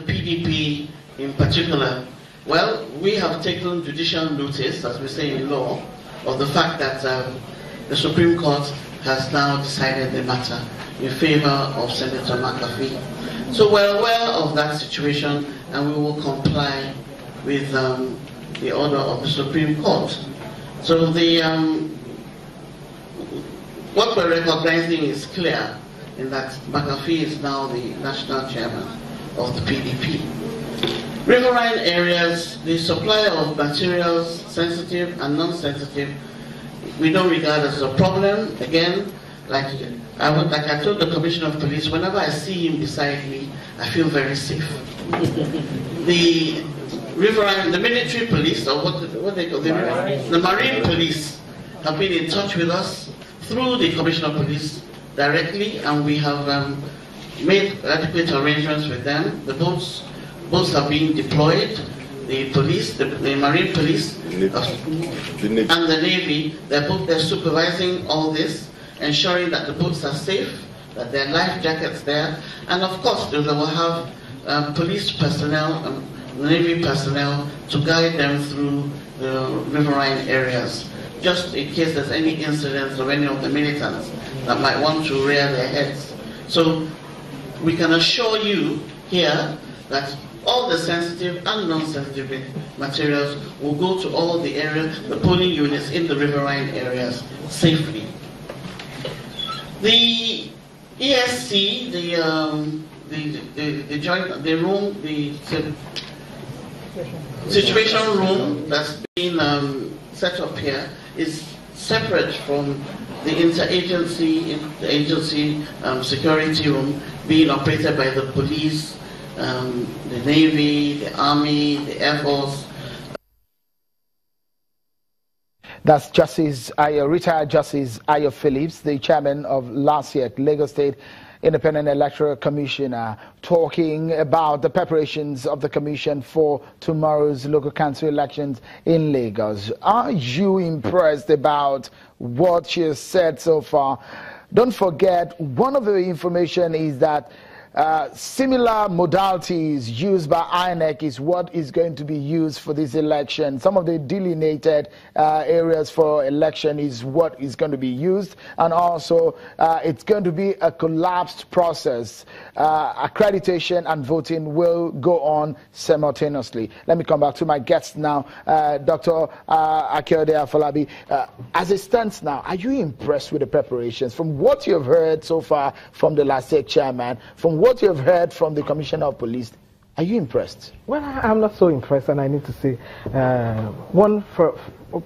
PDP in particular, well, we have taken judicial notice, as we say in law, of the fact that the Supreme Court has now decided the matter in favor of Senator McAfee. So we're aware of that situation, and we will comply with the order of the Supreme Court. So what we're recognizing is clear, in that McAfee is now the national chairman of the PDP. Riverine areas, the supply of materials, sensitive and non-sensitive, we don't regard as a problem. Again, like I told the Commissioner of Police, whenever I see him beside me, I feel very safe. The riverine, the military police, or what they call the marine police, have been in touch with us through the Commissioner of Police directly, and we have made adequate arrangements with them. The boats have been deployed. The police, the marine police, and the Navy, they're supervising all this, ensuring that the boats are safe, that there are life jackets there, and of course they will have police personnel and Navy personnel to guide them through the riverine areas, just in case there's any incidents of any of the militants that might want to rear their heads. So we can assure you here that all the sensitive and non-sensitive materials will go to all the areas, the polling units in the riverine areas safely. The ESC, the situation room that's been set up here is separate from the interagency, security room being operated by the police, the Navy, the Army, the Air Force. That's retired Justice Ayo Phillips, the chairman of LASIEC, Lagos State Independent Electoral Commission, talking about the preparations of the commission for tomorrow's local council elections in Lagos. Are you impressed about what she has said so far? Don't forget, one of the information is that similar modalities used by INEC is what is going to be used for this election. Some of the delineated areas for election is what is going to be used, and also it's going to be a collapsed process. Accreditation and voting will go on simultaneously. Let me come back to my guests now. Dr. Akeode Afolabi, as it stands now, are you impressed with the preparations? From what you have heard so far from the LASIEC chairman, from what you have heard from the Commissioner of Police, are you impressed? Well, I'm not so impressed, and I need to say,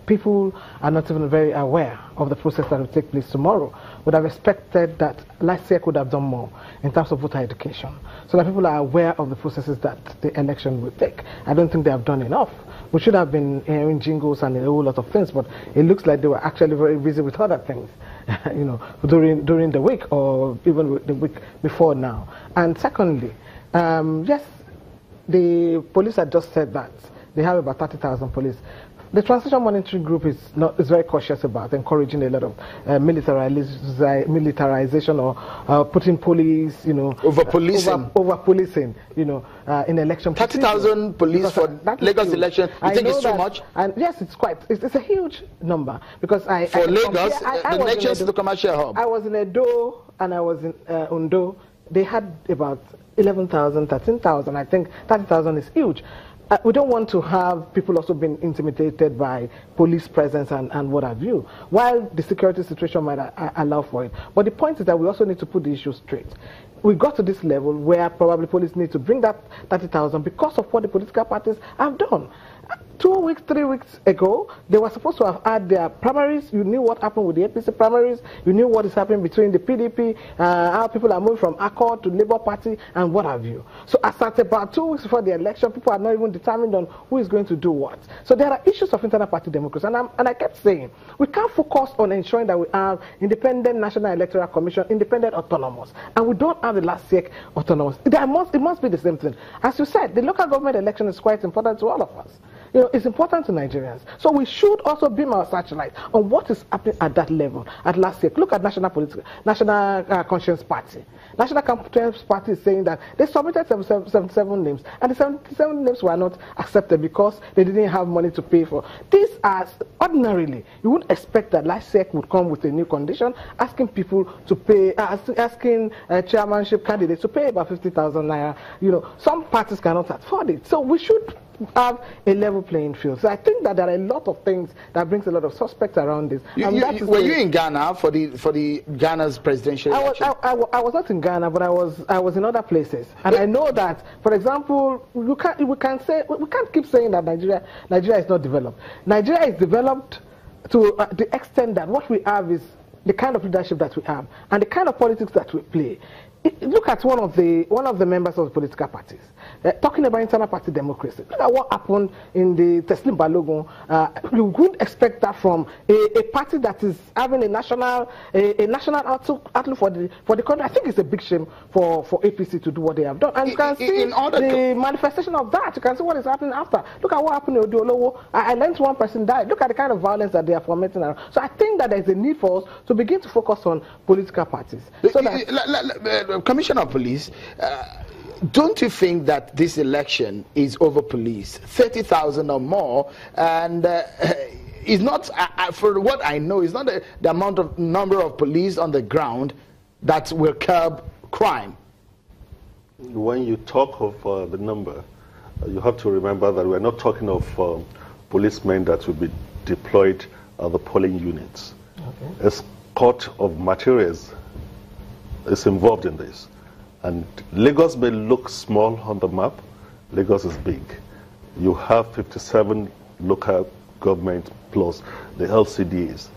people are not even very aware of the process that will take place tomorrow. Would have expected that LASIEC would have done more in terms of voter education, so that people are aware of the processes that the election will take. I don't think they have done enough. We should have been hearing jingles and a whole lot of things, but it looks like they were actually very busy with other things, you know, during the week or even the week before now. And secondly, yes, the police had just said that they have about 30,000 police. The Transition Monitoring Group is very cautious about encouraging a lot of militarization or putting police, you know, over policing, you know, in election. 30,000 police for Lagos election. You think it's too much? And yes, it's a huge number, because for Lagos, the nation's the commercial hub. I was in Edo and I was in Ondo. They had about 11,000, 13,000. I think 30,000 is huge. We don't want to have people also being intimidated by police presence and what have you, while the security situation might allow for it. But the point is that we also need to put the issue straight. We got to this level where probably police need to bring that 30,000 because of what the political parties have done. 2 weeks, 3 weeks ago, they were supposed to have had their primaries. You knew what happened with the APC primaries. You knew what is happening between the PDP, how people are moving from Accord to Labour Party, and what have you. So as at about 2 weeks before the election, people are not even determined on who is going to do what. So there are issues of internal party democracy. And I kept saying, we can't focus on ensuring that we have independent National Electoral Commission, independent autonomous, and we don't have the LASIEC autonomous. It must be the same thing. As you said, the local government election is quite important to all of us. You know, it's important to Nigerians. So we should also beam our searchlight on what is happening at that level. At last year, look at National Conscience Party. National Conscience Party is saying that they submitted 77 names, and the 77 names were not accepted because they didn't have money to pay for. These are ordinarily, you wouldn't expect that LASEC would come with a new condition, asking people to pay, asking chairmanship candidates to pay about 50,000 naira. You know, some parties cannot afford it. So we should have a level playing field. So I think that there are a lot of things that brings a lot of suspects around this. Were you in Ghana for the Ghana's presidential election? I was not in Ghana, but I was in other places, and I know that, for example, we can't keep saying that Nigeria is not developed. Nigeria is developed to the extent that what we have is the kind of leadership that we have and the kind of politics that we play. Look at one of the members of the political parties talking about internal party democracy. Look at what happened in the Teslim Balogun. You wouldn't expect that from a party that is having a national outlook for the country. I think it's a big shame for APC to do what they have done. And you can see the manifestation of that. You can see what is happening after. Look at what happened in Oduolowo. I learned one person died. Look at the kind of violence that they are fomenting around. So I think that there's a need for us to begin to focus on political parties. So that Commissioner of Police, don't you think that this election is over-policed? 30,000 or more, and is not, for what I know, is not the number of police on the ground that will curb crime. When you talk of the number, you have to remember that we're not talking of policemen that will be deployed at the polling units. Okay. Escort of materials is involved in this. And Lagos may look small on the map. Lagos is big. You have 57 local government plus the LCDs.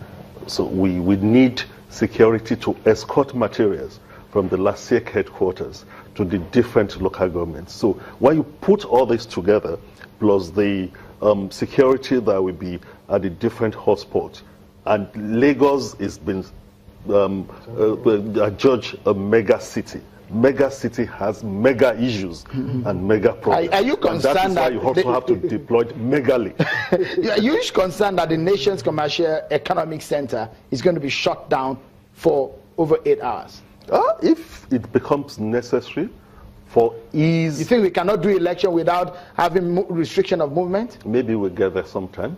So we need security to escort materials from the LASEC headquarters to the different local governments. So when you put all this together, plus the security that will be at the different hotspots, and Lagos has been judge a mega city. Mega city has mega issues and mega problems. Are you concerned that you also have to deploy megally? Are you concerned that the nation's commercial economic center is going to be shut down for over 8 hours? If it becomes necessary for ease. You think we cannot do election without having restriction of movement? Maybe we'll get there sometime.